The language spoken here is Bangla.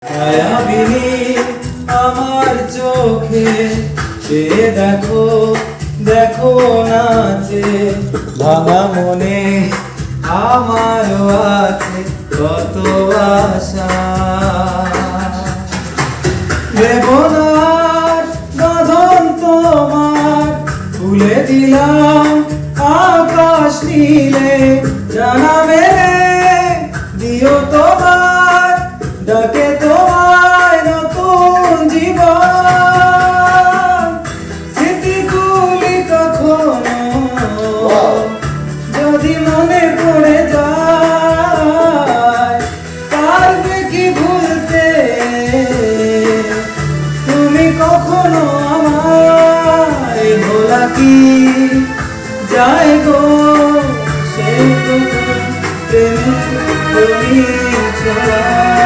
মায়াবিনী আমার চোখে সে দেখো দেখো নাচে ভাঙা মনে আমারও আছে কত আশা দেবনার বাঁধন তোমার খুলে দিলাম আকাশ নীলে জানা মেলে দিও তোমার ডাকে তোমায় নতুন জীবন স্মৃতিগুলি কখনো যদি মনে পড়ে যায় পারবে কি ভুলতে তুমি কখনো আমায় ভোলা কি যায় গো সেই প্রেমে তুমি ছড়া